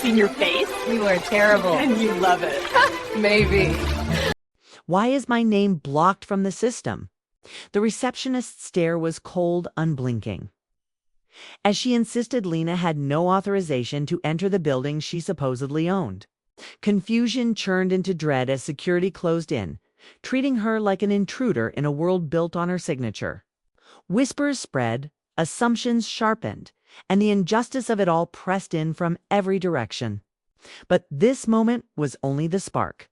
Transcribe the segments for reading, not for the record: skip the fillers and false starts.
seen your face? You are terrible. And you love it. Maybe. Why is my name blocked from the system? The receptionist's stare was cold, unblinking. As she insisted Lena had no authorization to enter the building she supposedly owned. Confusion churned into dread as security closed in, treating her like an intruder in a world built on her signature. Whispers spread, assumptions sharpened, and the injustice of it all pressed in from every direction. But this moment was only the spark.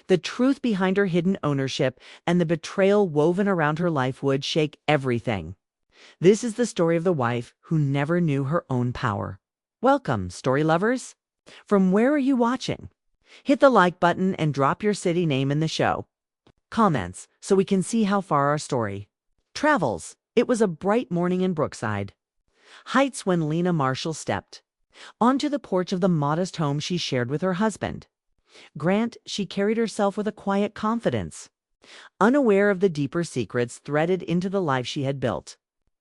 The truth behind her hidden ownership and the betrayal woven around her life would shake everything. This is the story of the wife who never knew her own power. Welcome, story lovers. From where are you watching? Hit the like button and drop your city name in the show. Comments so we can see how far our story travels. It was a bright morning in Brookside Heights when Lena Marshall stepped onto the porch of the modest home she shared with her husband. Grant, she carried herself with a quiet confidence, unaware of the deeper secrets threaded into the life she had built.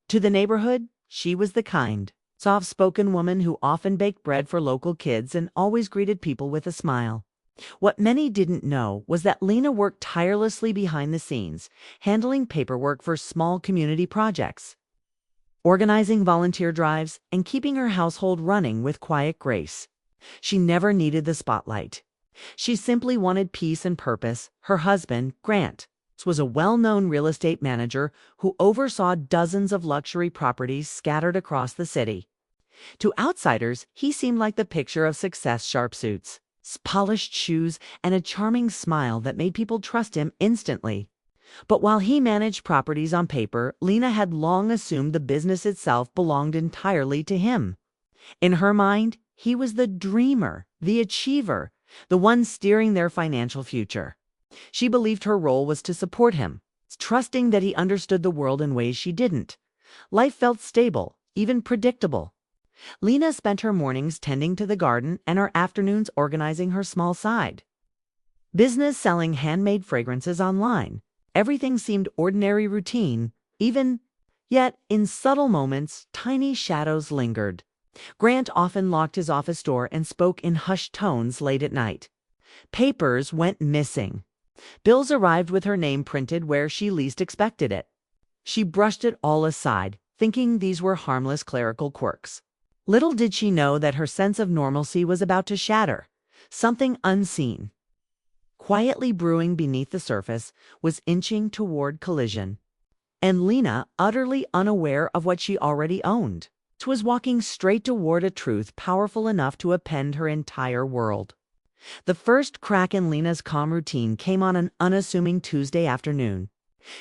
To the neighborhood, she was the kind, soft-spoken woman who often baked bread for local kids and always greeted people with a smile. What many didn't know was that Lena worked tirelessly behind the scenes, handling paperwork for small community projects, organizing volunteer drives, and keeping her household running with quiet grace. She never needed the spotlight. She simply wanted peace and purpose. Her husband, Grant, was a well-known real estate manager who oversaw dozens of luxury properties scattered across the city. To outsiders, he seemed like the picture of success: sharp suits, polished shoes, and a charming smile that made people trust him instantly. But while he managed properties on paper, Lena had long assumed the business itself belonged entirely to him. In her mind, he was the dreamer, the achiever, the one steering their financial future. She believed her role was to support him, trusting that he understood the world in ways she didn't. Life felt stable, even predictable. Lena spent her mornings tending to the garden and her afternoons organizing her small side business, selling handmade fragrances online. Everything seemed ordinary routine, yet in subtle moments, tiny shadows lingered. Grant often locked his office door and spoke in hushed tones late at night. Papers went missing. Bills arrived with her name printed where she least expected it. She brushed it all aside, thinking these were harmless clerical quirks. Little did she know that her sense of normalcy was about to shatter. Something unseen, quietly brewing beneath the surface, was inching toward collision. And Lena, utterly unaware of what she already owned, was walking straight toward a truth powerful enough to upend her entire world. The first crack in Lena's calm routine came on an unassuming Tuesday afternoon.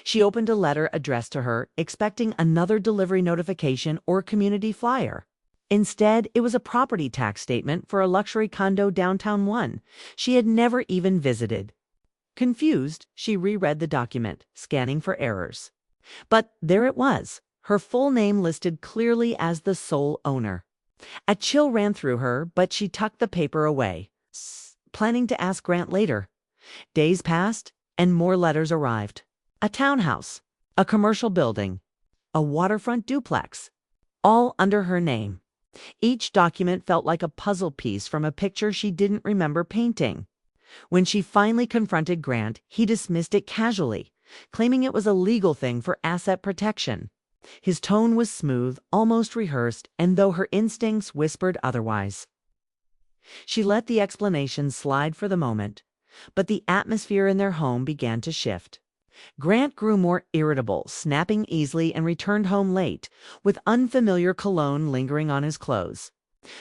She opened a letter addressed to her, expecting another delivery notification or community flyer. Instead, it was a property tax statement for a luxury condo downtown she had never even visited. Confused, she reread the document, scanning for errors. But there it was, her full name listed clearly as the sole owner. A chill ran through her, but she tucked the paper away, planning to ask Grant later. Days passed, and more letters arrived. A townhouse, a commercial building, a waterfront duplex, all under her name. Each document felt like a puzzle piece from a picture she didn't remember painting. When she finally confronted Grant, he dismissed it casually, claiming it was a legal thing for asset protection. His tone was smooth, almost rehearsed, and though her instincts whispered otherwise. She let the explanation slide for the moment, but the atmosphere in their home began to shift. Grant grew more irritable, snapping easily, and returned home late, with unfamiliar cologne lingering on his clothes.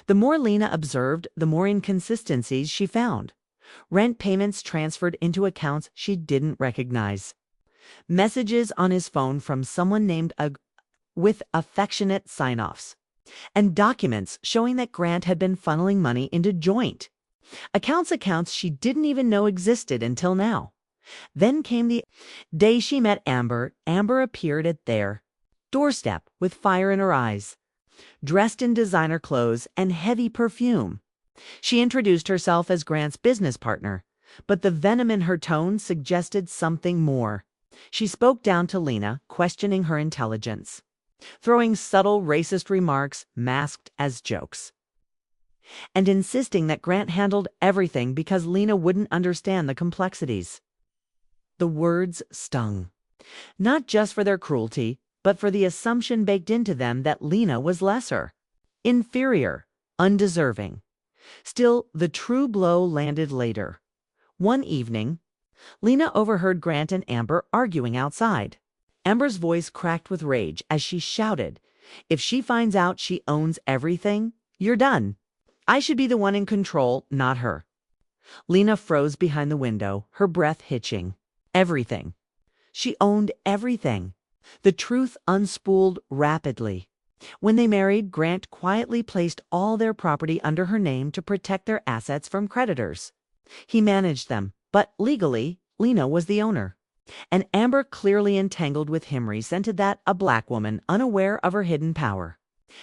The more Lena observed, the more inconsistencies she found. Rent payments transferred into accounts she didn't recognize. Messages on his phone from someone named with affectionate sign-offs. And documents showing that Grant had been funneling money into joint accounts she didn't even know existed until now. Then came the day she met Amber. Amber appeared at their doorstep with fire in her eyes, dressed in designer clothes and heavy perfume. She introduced herself as Grant's business partner, but the venom in her tone suggested something more. She spoke down to Lena, questioning her intelligence, throwing subtle racist remarks masked as jokes. and insisting that Grant handled everything because Lena wouldn't understand the complexities. The words stung, not just for their cruelty, but for the assumption baked into them that Lena was lesser, inferior, undeserving. Still, the true blow landed later. One evening, Lena overheard Grant and Amber arguing outside. Amber's voice cracked with rage as she shouted, "If she finds out she owns everything, you're done. I should be the one in control, not her." Lena froze behind the window, her breath hitching. Everything. She owned everything. The truth unspooled rapidly. When they married, Grant quietly placed all their property under her name to protect their assets from creditors. He managed them, but legally, Lena was the owner. And Amber, clearly entangled with him, resented that a black woman, unaware of her hidden power,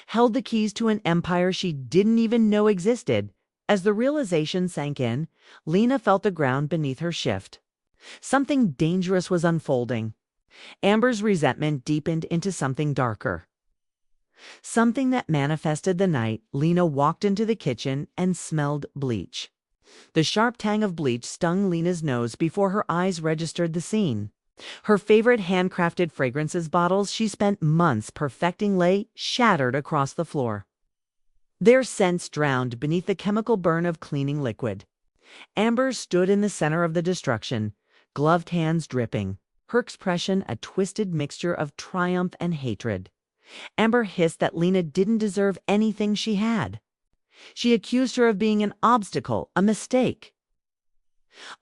held the keys to an empire she didn't even know existed. As the realization sank in, Lena felt the ground beneath her shift. Something dangerous was unfolding. Amber's resentment deepened into something darker. Something that manifested the night Lena walked into the kitchen and smelled bleach. The sharp tang of bleach stung Lena's nose before her eyes registered the scene. Her favorite handcrafted fragrances bottles she spent months perfecting lay shattered across the floor, their scents drowned beneath the chemical burn of cleaning liquid. Amber stood in the center of the destruction, gloved hands dripping, her expression a twisted mixture of triumph and hatred. Amber hissed that Lena didn't deserve anything she had. She accused her of being an obstacle, a mistake.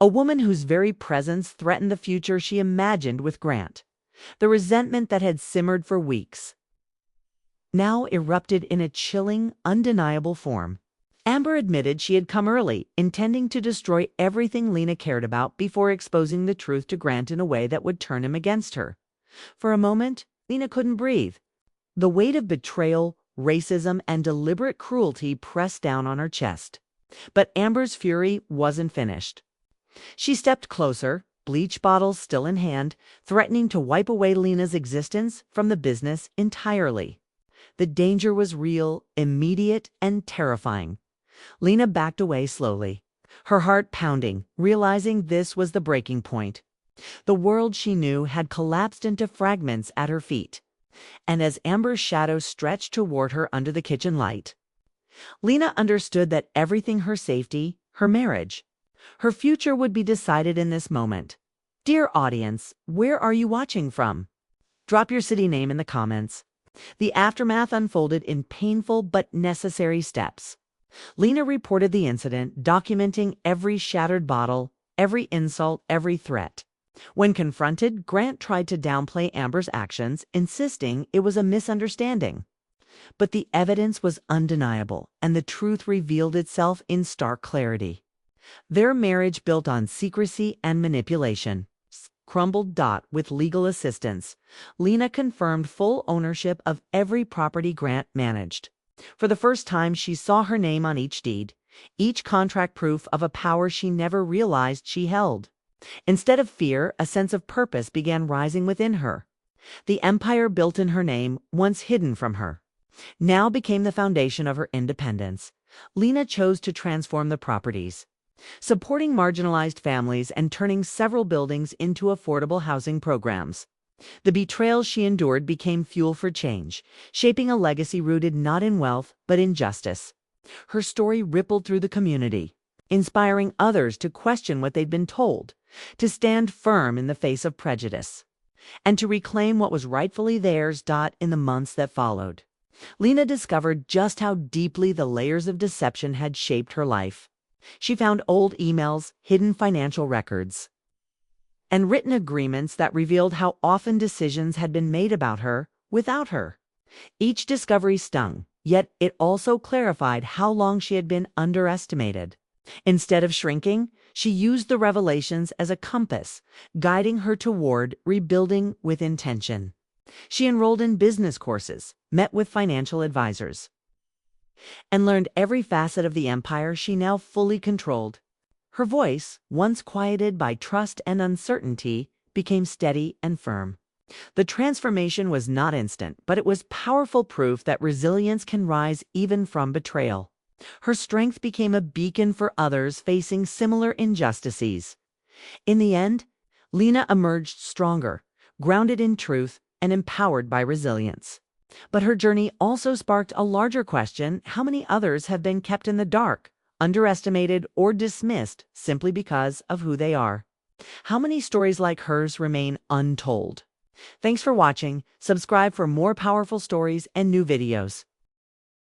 A woman whose very presence threatened the future she imagined with Grant. The resentment that had simmered for weeks now erupted in a chilling, undeniable form. Amber admitted she had come early, intending to destroy everything Lena cared about before exposing the truth to Grant in a way that would turn him against her. For a moment, Lena couldn't breathe. The weight of betrayal, racism, and deliberate cruelty pressed down on her chest. But Amber's fury wasn't finished. She stepped closer, bleach bottles still in hand, threatening to wipe away Lena's existence from the business entirely. The danger was real, immediate, and terrifying. Lena backed away slowly, her heart pounding, realizing this was the breaking point. The world she knew had collapsed into fragments at her feet. And as Amber's shadow stretched toward her under the kitchen light, Lena understood that everything, her safety, her marriage, her future would be decided in this moment. Dear audience, where are you watching from? Drop your city name in the comments. The aftermath unfolded in painful but necessary steps. Lena reported the incident, documenting every shattered bottle, every insult, every threat. When confronted, Grant tried to downplay Amber's actions, insisting it was a misunderstanding. But the evidence was undeniable, and the truth revealed itself in stark clarity. Their marriage, built on secrecy and manipulation, crumbled. With legal assistance, Lena confirmed full ownership of every property Grant managed. For the first time, she saw her name on each deed, each contract, proof of a power she never realized she held. Instead of fear, a sense of purpose began rising within her. The empire built in her name, once hidden from her, now became the foundation of her independence. Lena chose to transform the properties, supporting marginalized families and turning several buildings into affordable housing programs. The betrayal she endured became fuel for change, shaping a legacy rooted not in wealth, but in justice. Her story rippled through the community, inspiring others to question what they'd been told, to stand firm in the face of prejudice, and to reclaim what was rightfully theirs. In the months that followed, Lena discovered just how deeply the layers of deception had shaped her life. She found old emails, hidden financial records, and written agreements that revealed how often decisions had been made about her without her. Each discovery stung, yet it also clarified how long she had been underestimated. Instead of shrinking, she used the revelations as a compass, guiding her toward rebuilding with intention. She enrolled in business courses, met with financial advisors, and learned every facet of the empire she now fully controlled. Her voice, once quieted by trust and uncertainty, became steady and firm. The transformation was not instant, but it was powerful proof that resilience can rise even from betrayal. Her strength became a beacon for others facing similar injustices. In the end, Lena emerged stronger, grounded in truth, and empowered by resilience. But her journey also sparked a larger question: how many others have been kept in the dark, underestimated, or dismissed simply because of who they are? How many stories like hers remain untold? Thanks for watching. Subscribe for more powerful stories and new videos.